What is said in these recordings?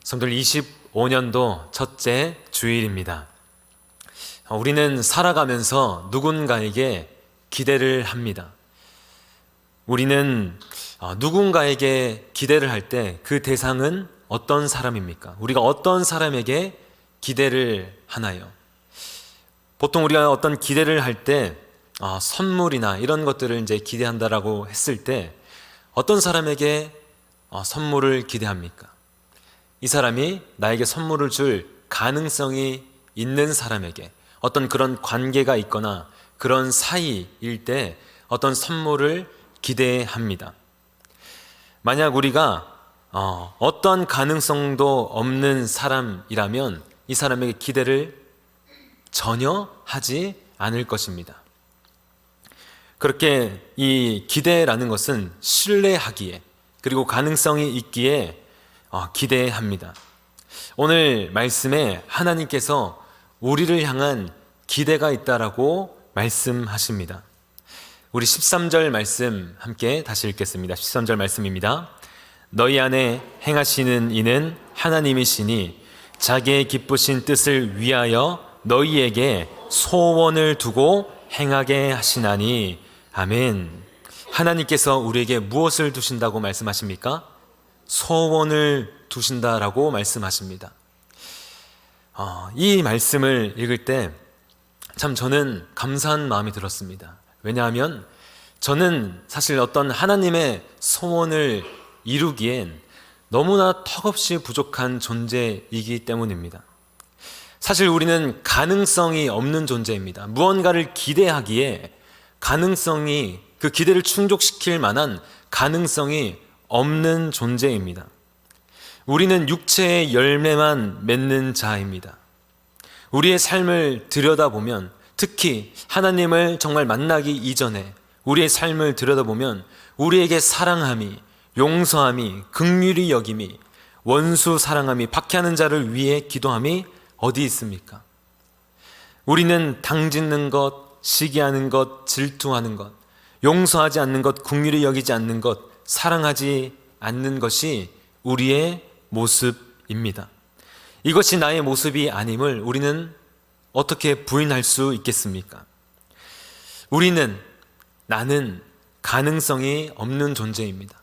성도들 25년도 첫째 주일입니다. 우리는 살아가면서 누군가에게 기대를 합니다. 우리는 누군가에게 기대를 할 때 그 대상은 어떤 사람입니까? 우리가 어떤 사람에게 기대를 하나요? 보통 우리가 어떤 기대를 할 때 선물이나 이런 것들을 이제 기대한다라고 했을 때 어떤 사람에게 선물을 기대합니까? 이 사람이 나에게 선물을 줄 가능성이 있는 사람에게 어떤 그런 관계가 있거나 그런 사이일 때 어떤 선물을 기대합니다. 만약 우리가 어떤 가능성도 없는 사람이라면 이 사람에게 기대를 전혀 하지 않을 것입니다. 그렇게 이 기대라는 것은 신뢰하기에 그리고 가능성이 있기에 기대합니다. 오늘 말씀에 하나님께서 우리를 향한 기대가 있다라고 말씀하십니다. 우리 13절 말씀 함께 다시 읽겠습니다. 13절 말씀입니다. 너희 안에 행하시는 이는 하나님이시니 자기의 기쁘신 뜻을 위하여 너희에게 소원을 두고 행하게 하시나니. 아멘. 하나님께서 우리에게 무엇을 두신다고 말씀하십니까? 소원을 두신다라고 말씀하십니다. 이 말씀을 읽을 때 참 저는 감사한 마음이 들었습니다. 왜냐하면 저는 사실 어떤 하나님의 소원을 이루기엔 너무나 턱없이 부족한 존재이기 때문입니다. 사실 우리는 가능성이 없는 존재입니다. 무언가를 기대하기에 그 기대를 충족시킬 만한 가능성이 없는 존재입니다. 우리는 육체의 열매만 맺는 자입니다. 우리의 삶을 들여다보면, 특히 하나님을 정말 만나기 이전에 우리의 삶을 들여다보면 우리에게 사랑함이, 용서함이, 긍휼히 여김이, 원수 사랑함이, 박해하는 자를 위해 기도함이 어디 있습니까? 우리는 당짓는 것, 시기하는 것, 질투하는 것, 용서하지 않는 것, 긍휼히 여기지 않는 것, 사랑하지 않는 것이 우리의 모습입니다. 이것이 나의 모습이 아님을 우리는 어떻게 부인할 수 있겠습니까? 나는 가능성이 없는 존재입니다.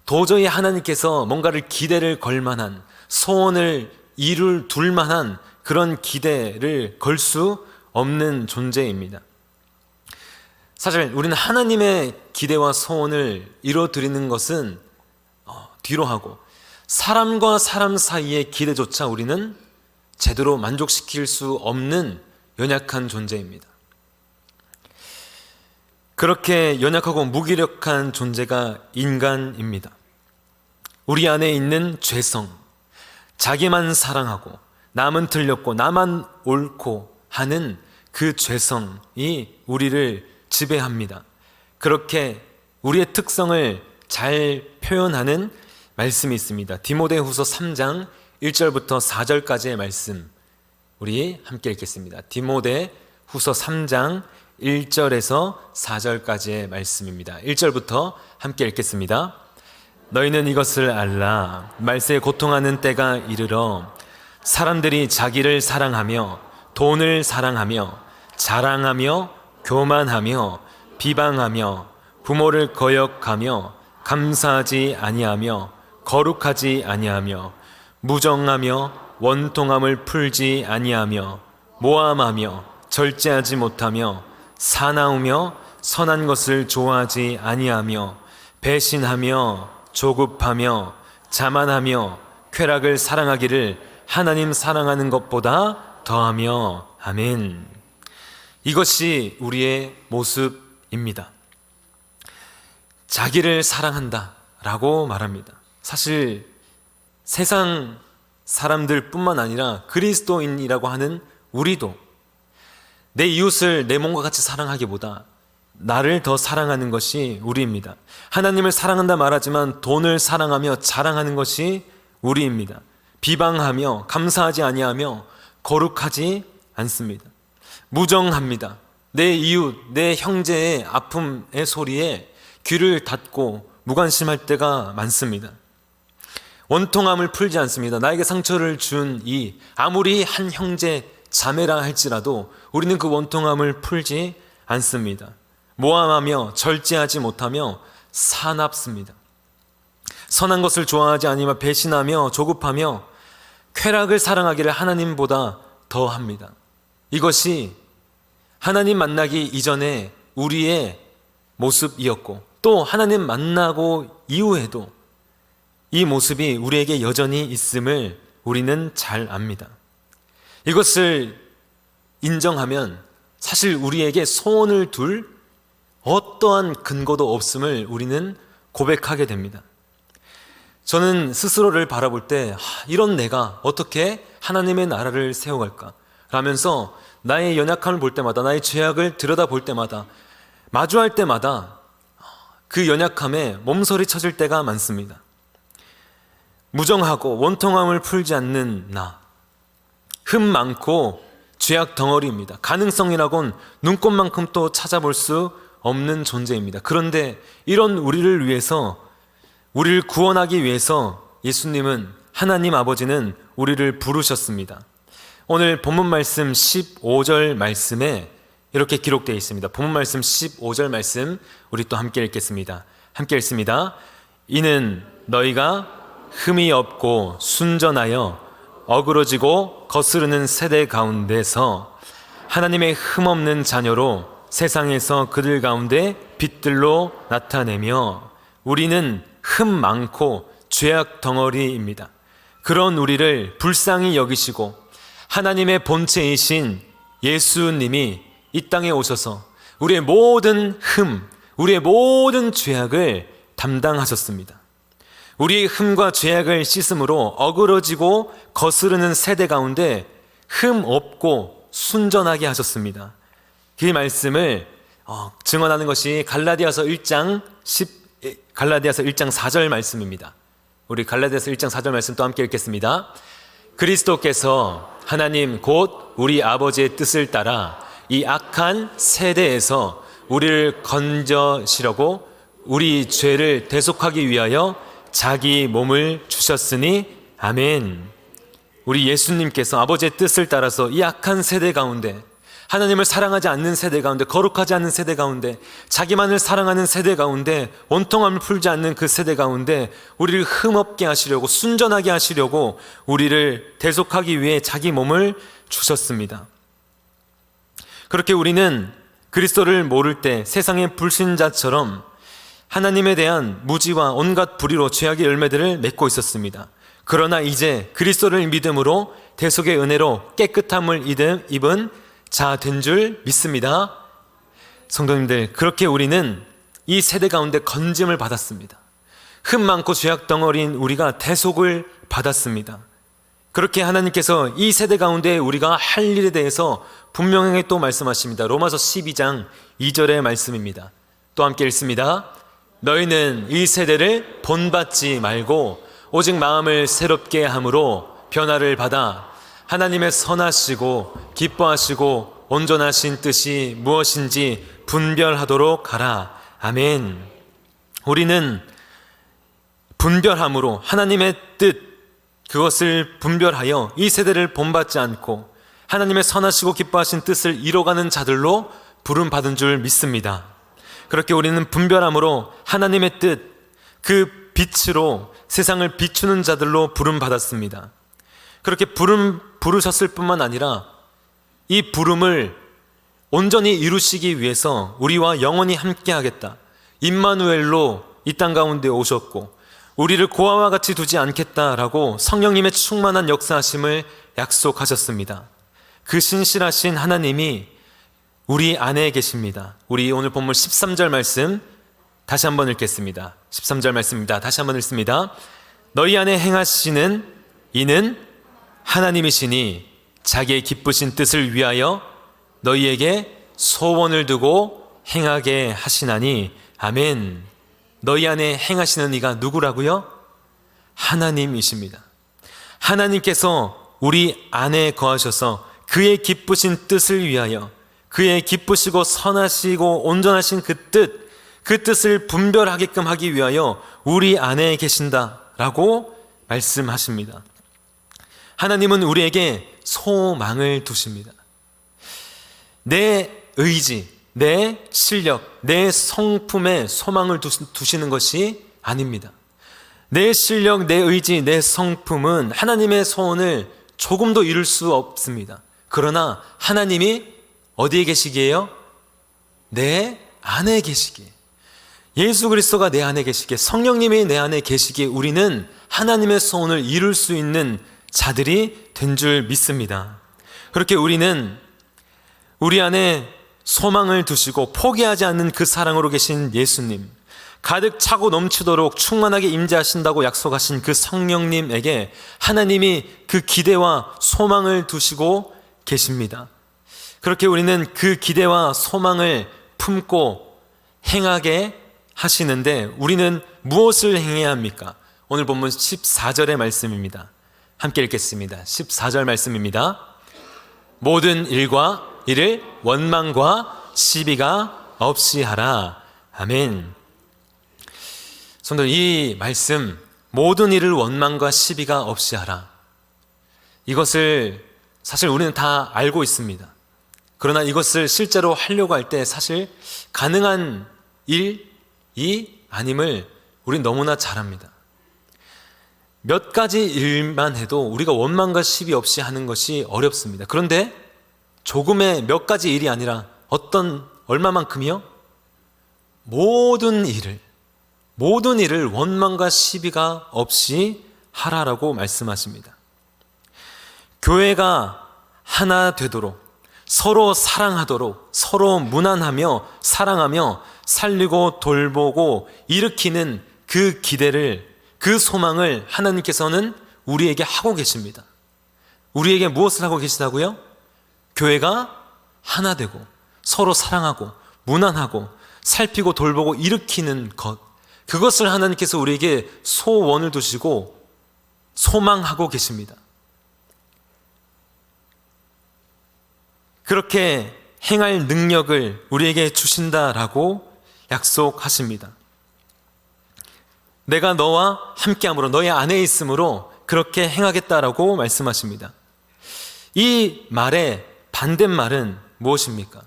도저히 하나님께서 뭔가를 기대를 걸 만한, 소원을 둘 만한 그런 기대를 걸 수 없는 존재입니다. 사실 우리는 하나님의 기대와 소원을 이뤄드리는 것은 뒤로 하고 사람과 사람 사이의 기대조차 우리는 제대로 만족시킬 수 없는 연약한 존재입니다. 그렇게 연약하고 무기력한 존재가 인간입니다. 우리 안에 있는 죄성, 자기만 사랑하고 남은 틀렸고 나만 옳고 하는 그 죄성이 우리를 지배합니다. 그렇게 우리의 특성을 잘 표현하는 말씀이 있습니다. 디모데후서 3장 1절부터 4절까지의 말씀 우리 함께 읽겠습니다. 디모데후서 3장 1절에서 4절까지의 말씀입니다. 1절부터 함께 읽겠습니다. 너희는 이것을 알라. 말세에 고통하는 때가 이르러 사람들이 자기를 사랑하며 돈을 사랑하며 자랑하며 교만하며 비방하며 부모를 거역하며 감사하지 아니하며 거룩하지 아니하며 무정하며 원통함을 풀지 아니하며 모함하며 절제하지 못하며 사나우며 선한 것을 좋아하지 아니하며 배신하며 조급하며 자만하며 쾌락을 사랑하기를 하나님 사랑하는 것보다 더하며. 아멘. 이것이 우리의 모습입니다. 자기를 사랑한다 라고 말합니다. 사실 세상 사람들 뿐만 아니라 그리스도인이라고 하는 우리도 내 이웃을 내 몸과 같이 사랑하기보다 나를 더 사랑하는 것이 우리입니다. 하나님을 사랑한다 말하지만 돈을 사랑하며 자랑하는 것이 우리입니다. 비방하며 감사하지 아니하며 거룩하지 않습니다. 무정합니다. 내 이웃, 내 형제의 아픔의 소리에 귀를 닫고 무관심할 때가 많습니다. 원통함을 풀지 않습니다. 나에게 상처를 준 아무리 한 형제 자매라 할지라도 우리는 그 원통함을 풀지 않습니다. 모함하며 절제하지 못하며 사납습니다. 선한 것을 좋아하지 아니며 배신하며 조급하며 쾌락을 사랑하기를 하나님보다 더합니다. 이것이 하나님 만나기 이전에 우리의 모습이었고 또 하나님 만나고 이후에도 이 모습이 우리에게 여전히 있음을 우리는 잘 압니다. 이것을 인정하면 사실 우리에게 소원을 둘 어떠한 근거도 없음을 우리는 고백하게 됩니다. 저는 스스로를 바라볼 때 이런 내가 어떻게 하나님의 나라를 세워갈까 라면서 나의 연약함을 볼 때마다, 나의 죄악을 들여다볼 때마다, 마주할 때마다 그 연약함에 몸서리 쳐질 때가 많습니다. 무정하고 원통함을 풀지 않는 나, 흠 많고 죄악 덩어리입니다. 가능성이라곤 눈꽃만큼도 찾아볼 수 없는 존재입니다. 그런데 이런 우리를 위해서, 우리를 구원하기 위해서 예수님은, 하나님 아버지는 우리를 부르셨습니다. 오늘 본문 말씀 15절 말씀에 이렇게 기록되어 있습니다. 본문 말씀 15절 말씀 우리 또 함께 읽겠습니다. 함께 읽습니다. 이는 너희가 흠이 없고 순전하여 어그러지고 거스르는 세대 가운데서 하나님의 흠없는 자녀로 세상에서 그들 가운데 빛들로 나타내며 우리는 흠 많고 죄악 덩어리입니다. 그런 우리를 불쌍히 여기시고 하나님의 본체이신 예수님이 이 땅에 오셔서 우리의 모든 흠, 우리의 모든 죄악을 담당하셨습니다. 우리의 흠과 죄악을 씻음으로 어그러지고 거스르는 세대 가운데 흠 없고 순전하게 하셨습니다. 그 말씀을 증언하는 것이 갈라디아서 1장 4절 말씀입니다. 우리 갈라디아서 1장 4절 말씀 또 함께 읽겠습니다. 그리스도께서 하나님 곧 우리 아버지의 뜻을 따라 이 악한 세대에서 우리를 건져시려고 우리 죄를 대속하기 위하여 자기 몸을 주셨으니 아멘. 우리 예수님께서 아버지의 뜻을 따라서 이 악한 세대 가운데, 하나님을 사랑하지 않는 세대 가운데, 거룩하지 않는 세대 가운데, 자기만을 사랑하는 세대 가운데, 원통함을 풀지 않는 그 세대 가운데 우리를 흠없게 하시려고, 순전하게 하시려고 우리를 대속하기 위해 자기 몸을 주셨습니다. 그렇게 우리는 그리스도를 모를 때 세상의 불신자처럼 하나님에 대한 무지와 온갖 불의로 죄악의 열매들을 맺고 있었습니다. 그러나 이제 그리스도를 믿음으로 대속의 은혜로 깨끗함을 입은 자 된 줄 믿습니다. 성도님들, 그렇게 우리는 이 세대 가운데 건짐을 받았습니다. 흠 많고 죄악 덩어리인 우리가 대속을 받았습니다. 그렇게 하나님께서 이 세대 가운데 우리가 할 일에 대해서 분명하게 또 말씀하십니다. 로마서 12장 2절의 말씀입니다. 또 함께 읽습니다. 너희는 이 세대를 본받지 말고 오직 마음을 새롭게 함으로 변화를 받아 하나님의 선하시고 기뻐하시고 온전하신 뜻이 무엇인지 분별하도록 하라. 아멘. 우리는 분별함으로 하나님의 뜻, 그것을 분별하여 이 세대를 본받지 않고 하나님의 선하시고 기뻐하신 뜻을 이뤄가는 자들로 부름받은 줄 믿습니다. 그렇게 우리는 분별함으로 하나님의 뜻, 그 빛으로 세상을 비추는 자들로 부름받았습니다. 그렇게 부르셨을 뿐만 아니라 이 부름을 온전히 이루시기 위해서 우리와 영원히 함께하겠다, 임마누엘로 이 땅 가운데 오셨고 우리를 고아와 같이 두지 않겠다라고 성령님의 충만한 역사하심을 약속하셨습니다. 그 신실하신 하나님이 우리 안에 계십니다. 우리 오늘 본문 13절 말씀 다시 한번 읽겠습니다. 13절 말씀입니다. 다시 한번 읽습니다. 너희 안에 행하시는 이는 하나님이시니 자기의 기쁘신 뜻을 위하여 너희에게 소원을 두고 행하게 하시나니 아멘. 너희 안에 행하시는 이가 누구라고요? 하나님이십니다. 하나님께서 우리 안에 거하셔서 그의 기쁘신 뜻을 위하여, 그의 기쁘시고 선하시고 온전하신 그 뜻을 분별하게끔 하기 위하여 우리 안에 계신다라고 말씀하십니다. 하나님은 우리에게 소망을 두십니다. 내 의지, 내 실력, 내 성품에 소망을 두시는 것이 아닙니다. 내 실력, 내 의지, 내 성품은 하나님의 소원을 조금도 이룰 수 없습니다. 그러나 하나님이 어디에 계시기에요? 내 안에 계시기에. 예수 그리스도가 내 안에 계시기에, 성령님이 내 안에 계시기에 우리는 하나님의 소원을 이룰 수 있는 자들이 된 줄 믿습니다. 그렇게 우리는 우리 안에 소망을 두시고 포기하지 않는 그 사랑으로 계신 예수님, 가득 차고 넘치도록 충만하게 임재하신다고 약속하신 그 성령님에게 하나님이 그 기대와 소망을 두시고 계십니다. 그렇게 우리는 그 기대와 소망을 품고 행하게 하시는데 우리는 무엇을 행해야 합니까? 오늘 본문 14절의 말씀입니다. 함께 읽겠습니다. 14절 말씀입니다. 모든 일과 이를 원망과 시비가 없이 하라. 아멘. 성도들, 이 말씀, 모든 일을 원망과 시비가 없이 하라, 이것을 사실 우리는 다 알고 있습니다. 그러나 이것을 실제로 하려고 할 때 사실 가능한 일이 아님을 우린 너무나 잘 압니다. 몇 가지 일만 해도 우리가 원망과 시비 없이 하는 것이 어렵습니다. 그런데 조금의 몇 가지 일이 아니라 얼마만큼이요? 모든 일을 원망과 시비가 없이 하라라고 말씀하십니다. 교회가 하나 되도록, 서로 사랑하도록, 서로 무난하며 사랑하며 살리고 돌보고 일으키는 그 기대를, 그 소망을 하나님께서는 우리에게 하고 계십니다. 우리에게 무엇을 하고 계시다고요? 교회가 하나 되고 서로 사랑하고 무난하고 살피고 돌보고 일으키는 것, 그것을 하나님께서 우리에게 소원을 두시고 소망하고 계십니다. 그렇게 행할 능력을 우리에게 주신다라고 약속하십니다. 내가 너와 함께함으로, 너의 안에 있음으로 그렇게 행하겠다라고 말씀하십니다. 이 말의 반대말은 무엇입니까?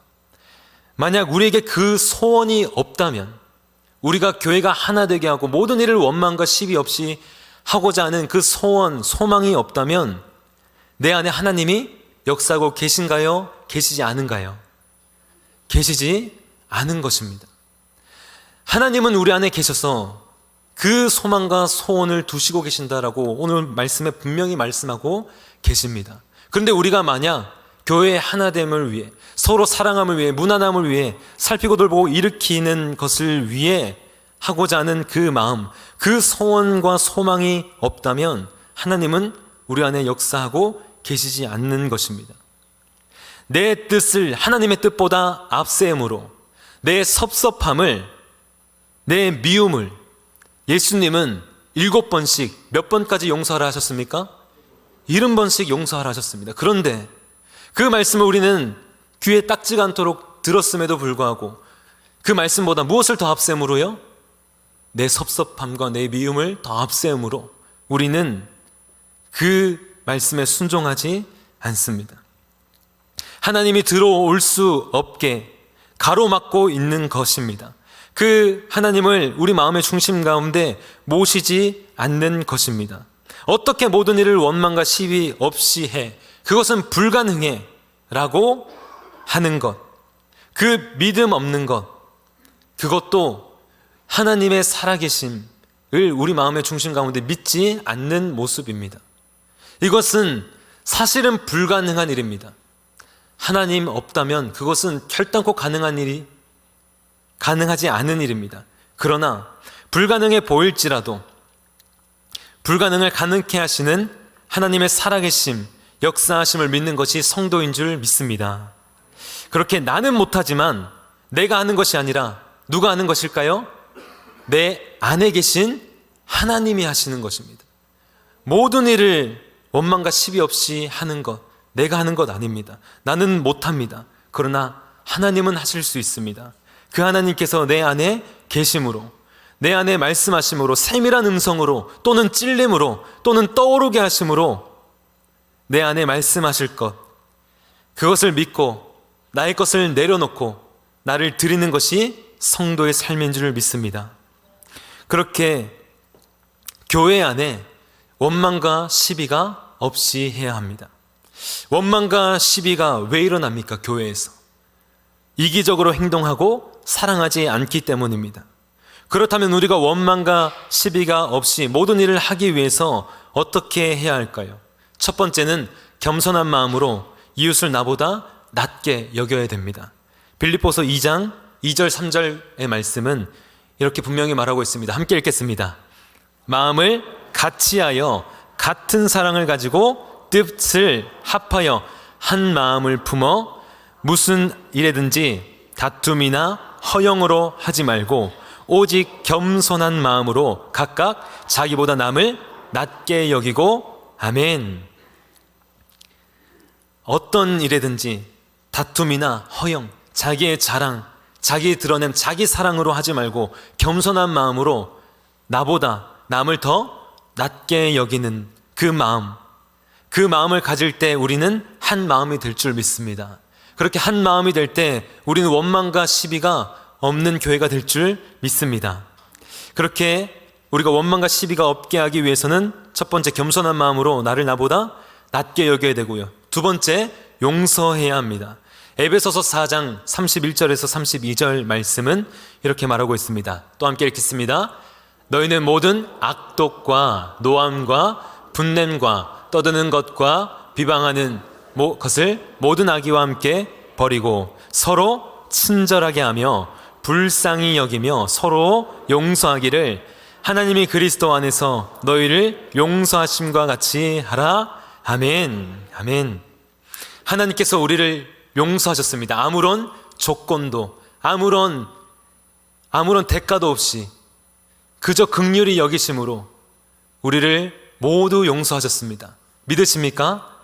만약 우리에게 그 소원이 없다면, 우리가 교회가 하나 되게 하고 모든 일을 원망과 시비 없이 하고자 하는 그 소원, 소망이 없다면 내 안에 하나님이 역사하고 계신가요? 계시지 않은가요? 계시지 않은 것입니다. 하나님은 우리 안에 계셔서 그 소망과 소원을 두시고 계신다라고 오늘 말씀에 분명히 말씀하고 계십니다. 그런데 우리가 만약 교회의 하나됨을 위해, 서로 사랑함을 위해, 무난함을 위해, 살피고 돌보고 일으키는 것을 위해 하고자 하는 그 마음, 그 소원과 소망이 없다면 하나님은 우리 안에 역사하고 계시지 않는 것입니다. 내 뜻을 하나님의 뜻보다 앞세움으로, 내 섭섭함을, 내 미움을 예수님은 7번씩, 몇 번까지 용서하라 하셨습니까? 70번씩 용서하라 하셨습니다. 그런데 그 말씀을 우리는 귀에 딱지가 않도록 들었음에도 불구하고 그 말씀보다 무엇을 더 앞세움으로요? 내 섭섭함과 내 미움을 더 앞세움으로 우리는 그 말씀에 순종하지 않습니다. 하나님이 들어올 수 없게 가로막고 있는 것입니다. 그 하나님을 우리 마음의 중심 가운데 모시지 않는 것입니다. 어떻게 모든 일을 원망과 시비 없이 해? 그것은 불가능해 라고 하는 것, 그 믿음 없는 것, 그것도 하나님의 살아계심을 우리 마음의 중심 가운데 믿지 않는 모습입니다. 이것은 사실은 불가능한 일입니다. 하나님 없다면 그것은 결단코 가능하지 않은 일입니다. 그러나 불가능해 보일지라도 불가능을 가능케 하시는 하나님의 살아계심, 역사하심을 믿는 것이 성도인 줄 믿습니다. 그렇게 나는 못하지만 내가 하는 것이 아니라 누가 하는 것일까요? 내 안에 계신 하나님이 하시는 것입니다. 모든 일을 원망과 시비 없이 하는 것, 내가 하는 것 아닙니다. 나는 못합니다. 그러나 하나님은 하실 수 있습니다. 그 하나님께서 내 안에 계심으로, 내 안에 말씀하심으로 세밀한 음성으로 또는 찔림으로 또는 떠오르게 하심으로 내 안에 말씀하실 것, 그것을 믿고 나의 것을 내려놓고 나를 드리는 것이 성도의 삶인 줄 믿습니다. 그렇게 교회 안에 원망과 시비가 없이 해야 합니다. 원망과 시비가 왜 일어납니까? 교회에서 이기적으로 행동하고 사랑하지 않기 때문입니다. 그렇다면 우리가 원망과 시비가 없이 모든 일을 하기 위해서 어떻게 해야 할까요? 첫 번째는 겸손한 마음으로 이웃을 나보다 낮게 여겨야 됩니다. 빌립보서 2장 2절 3절의 말씀은 이렇게 분명히 말하고 있습니다. 함께 읽겠습니다. 마음을 같이하여 같은 사랑을 가지고 뜻을 합하여 한 마음을 품어 무슨 일에든지 다툼이나 허영으로 하지 말고 오직 겸손한 마음으로 각각 자기보다 남을 낮게 여기고 아멘. 어떤 일에든지 다툼이나 허영, 자기의 자랑, 자기 드러냄, 자기 사랑으로 하지 말고 겸손한 마음으로 나보다 남을 더 낮게 여기는 그 마음을 가질 때 우리는 한 마음이 될 줄 믿습니다. 그렇게 한 마음이 될 때 우리는 원망과 시비가 없는 교회가 될 줄 믿습니다. 그렇게 우리가 원망과 시비가 없게 하기 위해서는 첫 번째 겸손한 마음으로 나를 나보다 낮게 여겨야 되고요. 두 번째 용서해야 합니다. 에베소서 4장 31절에서 32절 말씀은 이렇게 말하고 있습니다. 또 함께 읽겠습니다. 너희는 모든 악독과 노함과 분냄과 떠드는 것과 비방하는 것을 모든 악의와 함께 버리고 서로 친절하게 하며 불쌍히 여기며 서로 용서하기를 하나님이 그리스도 안에서 너희를 용서하심과 같이 하라. 아멘. 아멘. 하나님께서 우리를 용서하셨습니다. 아무런 조건도 아무런 대가도 없이 그저 긍휼히 여기심으로 우리를 모두 용서하셨습니다. 믿으십니까?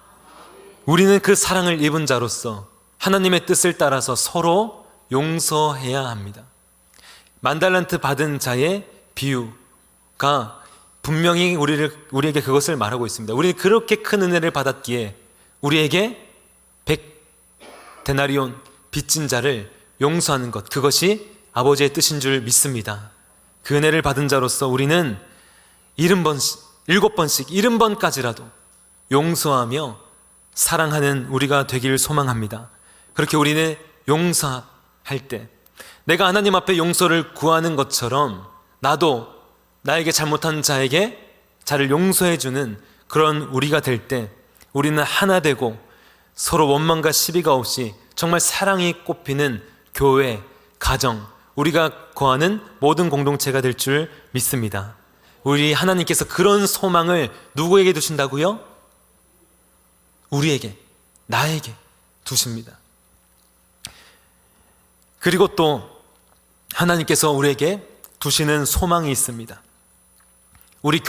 우리는 그 사랑을 입은 자로서 하나님의 뜻을 따라서 서로 용서해야 합니다. 만달란트 받은 자의 비유가 분명히 우리에게 그것을 말하고 있습니다. 우리는 그렇게 큰 은혜를 받았기에 우리에게 100데나리온 빚진 자를 용서하는 것, 그것이 아버지의 뜻인 줄 믿습니다. 그 은혜를 받은 자로서 우리는 7번씩 70번까지라도 용서하며 사랑하는 우리가 되기를 소망합니다. 그렇게 우리는 용서할 때 내가 하나님 앞에 용서를 구하는 것처럼 나도 나에게 잘못한 자를 용서해 주는 그런 우리가 될 때 우리는 하나 되고 서로 원망과 시비가 없이 정말 사랑이 꽃피는 교회, 가정, 우리가 거하는 모든 공동체가 될 줄 믿습니다. 우리 하나님께서 그런 소망을 누구에게 두신다고요? 우리에게, 나에게 두십니다. 그리고 또 하나님께서 우리에게 두시는 소망이 있습니다. 우리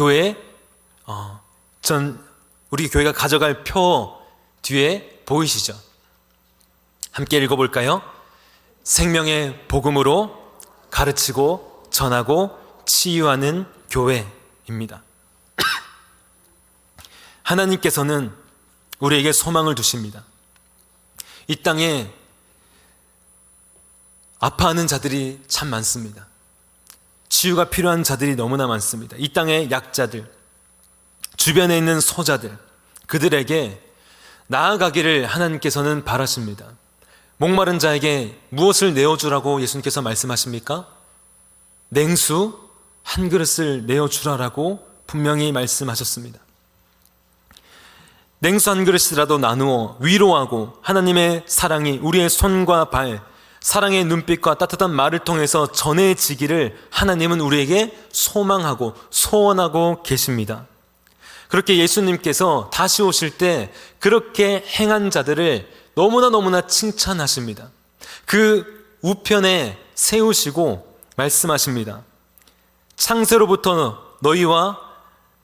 교회가 가져갈 표 뒤에 보이시죠? 함께 읽어볼까요? 생명의 복음으로 가르치고 전하고 치유하는 교회입니다. 하나님께서는 우리에게 소망을 두십니다. 이 땅에 아파하는 자들이 참 많습니다. 치유가 필요한 자들이 너무나 많습니다. 이 땅의 약자들, 주변에 있는 소자들, 그들에게 나아가기를 하나님께서는 바라십니다. 목마른 자에게 무엇을 내어주라고 예수님께서 말씀하십니까? 냉수 한 그릇을 내어주라라고 분명히 말씀하셨습니다. 냉수 한 그릇이라도 나누어 위로하고 하나님의 사랑이 우리의 손과 발, 사랑의 눈빛과 따뜻한 말을 통해서 전해지기를 하나님은 우리에게 소망하고 소원하고 계십니다. 그렇게 예수님께서 다시 오실 때 그렇게 행한 자들을 너무나 칭찬하십니다. 그 우편에 세우시고 말씀하십니다. 창세로부터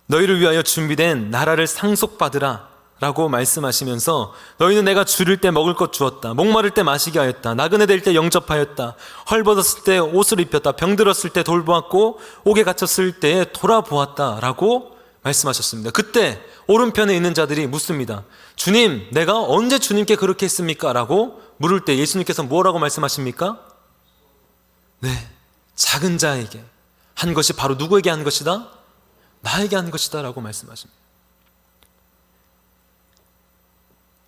너희를 위하여 준비된 나라를 상속받으라 라고 말씀하시면서 너희는 내가 줄일 때 먹을 것 주었다. 목마를 때 마시게 하였다. 나그네 될 때 영접하였다. 헐벗었을 때 옷을 입혔다. 병들었을 때 돌보았고 옥에 갇혔을 때 돌아보았다. 라고 말씀하셨습니다. 그때 오른편에 있는 자들이 묻습니다. 주님, 내가 언제 주님께 그렇게 했습니까? 라고 물을 때 예수님께서 뭐라고 말씀하십니까? 네, 작은 자에게 한 것이 바로 누구에게 한 것이다? 나에게 한 것이다 라고 말씀하십니다.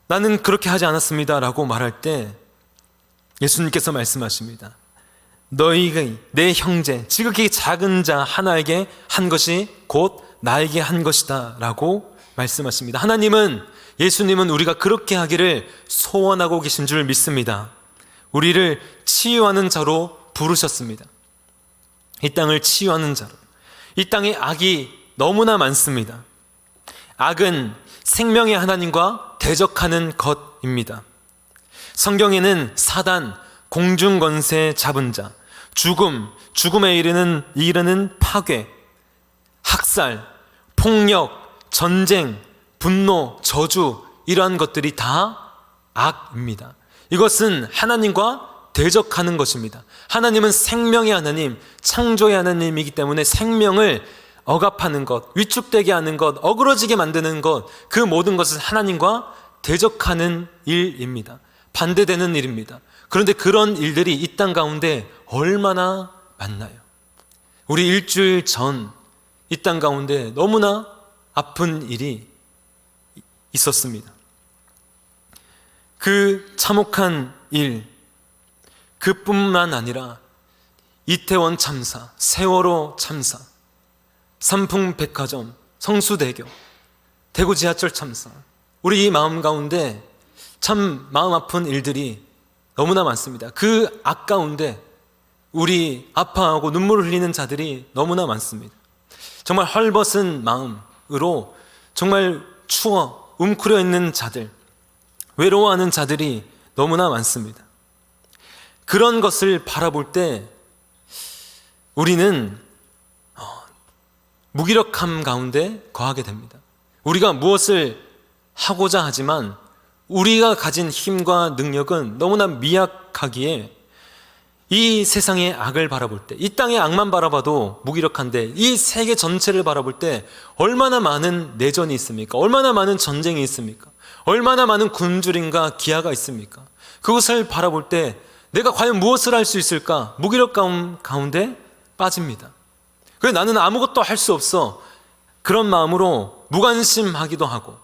나는 그렇게 하지 않았습니다 라고 말할 때 예수님께서 말씀하십니다. 너희가 내 형제 지극히 작은 자 하나에게 한 것이 곧 나에게 한 것이다 라고 말씀하십니다. 하나님은, 예수님은 우리가 그렇게 하기를 소원하고 계신 줄 믿습니다. 우리를 치유하는 자로 부르셨습니다. 이 땅을 치유하는 자로. 이 땅에 악이 너무나 많습니다. 악은 생명의 하나님과 대적하는 것입니다. 성경에는 사단, 공중권세 잡은 자, 죽음, 죽음에 이르는 파괴, 학살, 폭력, 전쟁, 분노, 저주, 이러한 것들이 다 악입니다. 이것은 하나님과 대적하는 것입니다. 하나님은 생명의 하나님, 창조의 하나님이기 때문에 생명을 억압하는 것, 위축되게 하는 것, 어그러지게 만드는 것, 그 모든 것은 하나님과 대적하는 일입니다. 반대되는 일입니다. 그런데 그런 일들이 이 땅 가운데 얼마나 많나요? 우리 일주일 전 이 땅 가운데 너무나 아픈 일이 있었습니다. 그 참혹한 일, 그뿐만 아니라 이태원 참사, 세월호 참사, 삼풍백화점, 성수대교, 대구 지하철 참사, 우리 이 마음 가운데 참 마음 아픈 일들이 너무나 많습니다. 그 악 가운데 우리 아파하고 눈물을 흘리는 자들이 너무나 많습니다. 정말 헐벗은 마음으로 정말 추워 웅크려 있는 자들, 외로워하는 자들이 너무나 많습니다. 그런 것을 바라볼 때 우리는 무기력함 가운데 거하게 됩니다. 우리가 무엇을 하고자 하지만 우리가 가진 힘과 능력은 너무나 미약하기에 이 세상의 악을 바라볼 때, 이 땅의 악만 바라봐도 무기력한데 이 세계 전체를 바라볼 때 얼마나 많은 내전이 있습니까? 얼마나 많은 전쟁이 있습니까? 얼마나 많은 굶주림과 기아가 있습니까? 그것을 바라볼 때 내가 과연 무엇을 할 수 있을까? 무기력감 가운데 빠집니다. 그래서 나는 아무것도 할 수 없어. 그런 마음으로 무관심하기도 하고,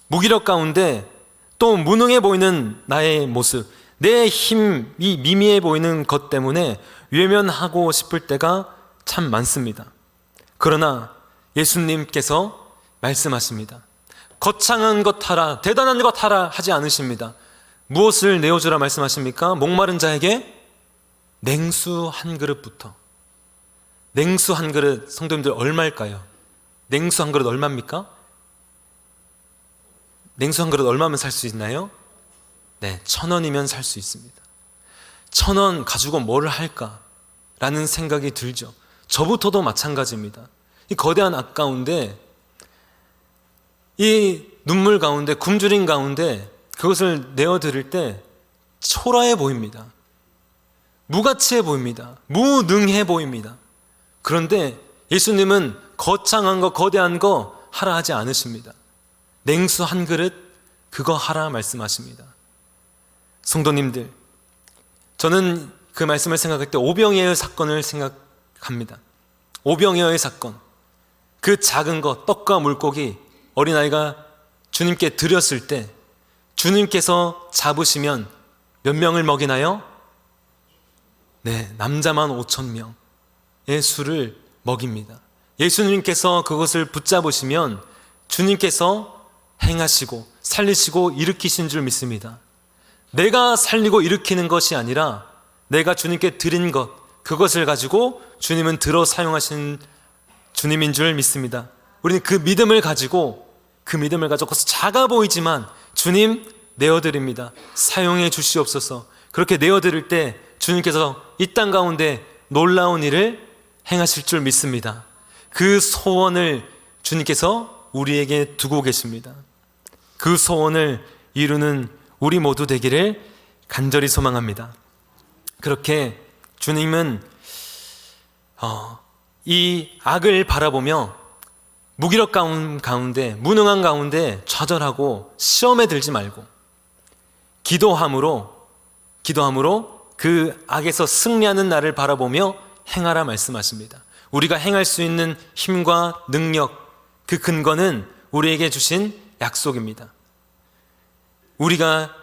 무기력 가운데 또 무능해 보이는 나의 모습, 내 힘이 미미해 보이는 것 때문에 외면하고 싶을 때가 참 많습니다. 그러나 예수님께서 말씀하십니다. 거창한 것 하라, 대단한 것 하라 하지 않으십니다. 무엇을 내어주라 말씀하십니까? 목마른 자에게 냉수 한 그릇부터. 냉수 한 그릇, 성도님들 얼마일까요? 냉수 한 그릇 얼마입니까? 냉수 한 그릇 얼마면 살 수 있나요? 네, 1,000원이면 살 수 있습니다. 1,000원 가지고 뭘 할까? 라는 생각이 들죠. 저부터도 마찬가지입니다. 이 거대한 악 가운데, 이 눈물 가운데, 굶주림 가운데 그것을 내어드릴 때 초라해 보입니다. 무가치해 보입니다. 무능해 보입니다. 그런데 예수님은 거창한 거, 거대한 거 하라 하지 않으십니다. 냉수 한 그릇 그거 하라 말씀하십니다. 성도님들, 저는 그 말씀을 생각할 때 오병이어의 사건을 생각합니다. 오병이어의 사건, 그 작은 것, 떡과 물고기 어린아이가 주님께 드렸을 때 주님께서 잡으시면 몇 명을 먹이나요? 네, 남자만 5,000명의 수를 먹입니다. 예수님께서 그것을 붙잡으시면 주님께서 행하시고 살리시고 일으키신 줄 믿습니다. 내가 살리고 일으키는 것이 아니라 내가 주님께 드린 것, 그것을 가지고 주님은 들어 사용하신 주님인 줄 믿습니다. 우리는 그 믿음을 가지고 작아 보이지만 주님 내어드립니다. 사용해 주시옵소서. 그렇게 내어드릴 때 주님께서 이 땅 가운데 놀라운 일을 행하실 줄 믿습니다. 그 소원을 주님께서 우리에게 두고 계십니다. 그 소원을 이루는 우리 모두 되기를 간절히 소망합니다. 그렇게 주님은 이 악을 바라보며 무기력감 가운데, 무능한 가운데 좌절하고 시험에 들지 말고 기도함으로 그 악에서 승리하는 날을 바라보며 행하라 말씀하십니다. 우리가 행할 수 있는 힘과 능력, 그 근거는 우리에게 주신 약속입니다. 우리가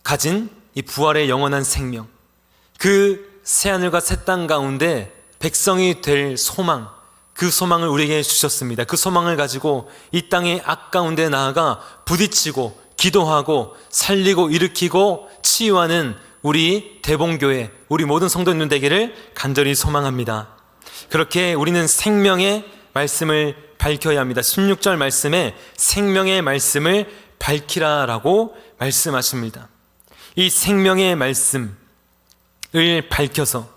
가진 이 부활의 영원한 생명, 그 새하늘과 새 땅 가운데 백성이 될 소망, 그 소망을 우리에게 주셨습니다. 그 소망을 가지고 이 땅의 악 가운데 나아가 부딪히고 기도하고 살리고 일으키고 치유하는 우리 대봉교회, 우리 모든 성도님들 되기를 간절히 소망합니다. 그렇게 우리는 생명의 말씀을 밝혀야 합니다. 16절 말씀에 생명의 말씀을 밝히라라고 말씀하십니다. 이 생명의 말씀을 밝혀서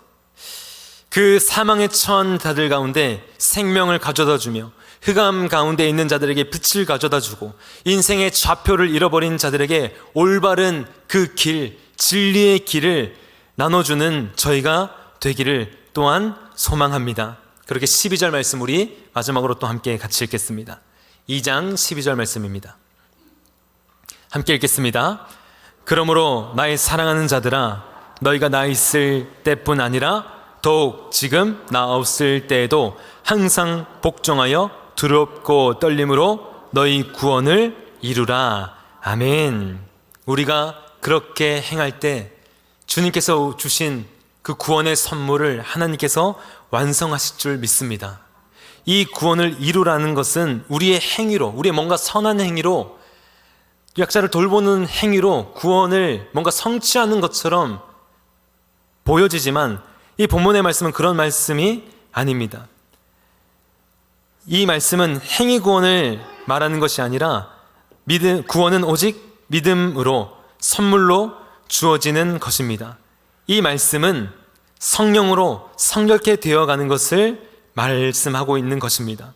그 사망에 처한 자들 가운데 생명을 가져다 주며 흑암 가운데 있는 자들에게 빛을 가져다 주고 인생의 좌표를 잃어버린 자들에게 올바른 그 길, 진리의 길을 나눠주는 저희가 되기를 또한 소망합니다. 그렇게 12절 말씀 우리 마지막으로 또 함께 같이 읽겠습니다. 2장 12절 말씀입니다. 함께 읽겠습니다. 그러므로 나의 사랑하는 자들아, 너희가 나 있을 때뿐 아니라 더욱 지금 나 없을 때에도 항상 복종하여 두렵고 떨림으로 너희 구원을 이루라. 아멘. 우리가 그렇게 행할 때 주님께서 주신 그 구원의 선물을 하나님께서 완성하실 줄 믿습니다. 이 구원을 이루라는 것은 우리의 행위로, 우리의 뭔가 선한 행위로, 약자를 돌보는 행위로 구원을 뭔가 성취하는 것처럼 보여지지만 이 본문의 말씀은 그런 말씀이 아닙니다. 이 말씀은 행위 구원을 말하는 것이 아니라 구원은 오직 믿음으로 선물로 주어지는 것입니다. 이 말씀은 성령으로 성결케 되어가는 것을 말씀하고 있는 것입니다.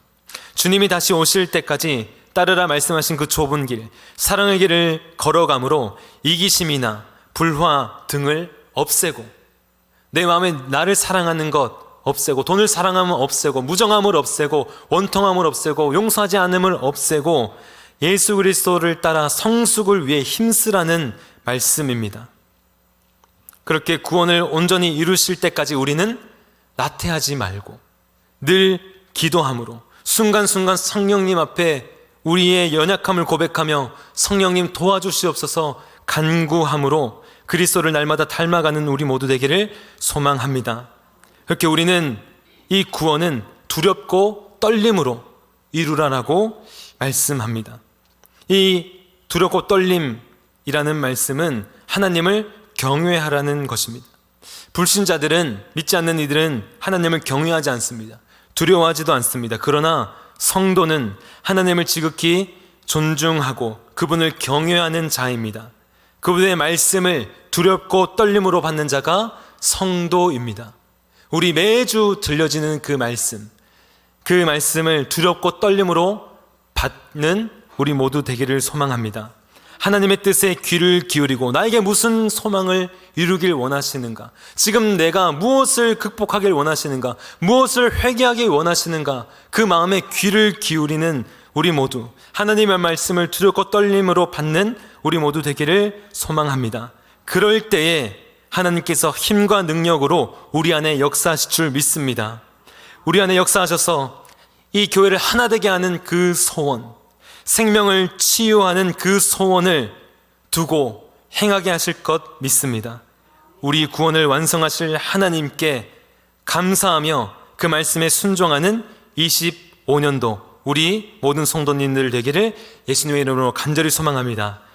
주님이 다시 오실 때까지 따르라 말씀하신 그 좁은 길, 사랑의 길을 걸어감으로 이기심이나 불화 등을 없애고 내 마음에 나를 사랑하는 것 없애고 돈을 사랑하면 없애고 무정함을 없애고 원통함을 없애고 용서하지 않음을 없애고 예수 그리스도를 따라 성숙을 위해 힘쓰라는 말씀입니다. 그렇게 구원을 온전히 이루실 때까지 우리는 나태하지 말고 늘 기도함으로 순간순간 성령님 앞에 우리의 연약함을 고백하며 성령님 도와주시옵소서 간구함으로 그리스도를 날마다 닮아가는 우리 모두 되기를 소망합니다. 그렇게 우리는 이 구원은 두렵고 떨림으로 이루라라고 말씀합니다. 이 두렵고 떨림이라는 말씀은 하나님을 경외하라는 것입니다. 불신자들은, 믿지 않는 이들은 하나님을 경외하지 않습니다. 두려워하지도 않습니다. 그러나 성도는 하나님을 지극히 존중하고 그분을 경외하는 자입니다. 그분의 말씀을 두렵고 떨림으로 받는 자가 성도입니다. 우리 매주 들려지는 그 말씀을 두렵고 떨림으로 받는 우리 모두 되기를 소망합니다. 하나님의 뜻에 귀를 기울이고 나에게 무슨 소망을 이루길 원하시는가? 지금 내가 무엇을 극복하길 원하시는가? 무엇을 회개하길 원하시는가? 그 마음에 귀를 기울이는 우리 모두, 하나님의 말씀을 두렵고 떨림으로 받는 우리 모두 되기를 소망합니다. 그럴 때에 하나님께서 힘과 능력으로 우리 안에 역사하실 줄 믿습니다. 우리 안에 역사하셔서 이 교회를 하나 되게 하는 그 소원, 생명을 치유하는 그 소원을 두고 행하게 하실 것 믿습니다. 우리 구원을 완성하실 하나님께 감사하며 그 말씀에 순종하는 25년도 우리 모든 성도님들 되기를 예수님의 이름으로 간절히 소망합니다.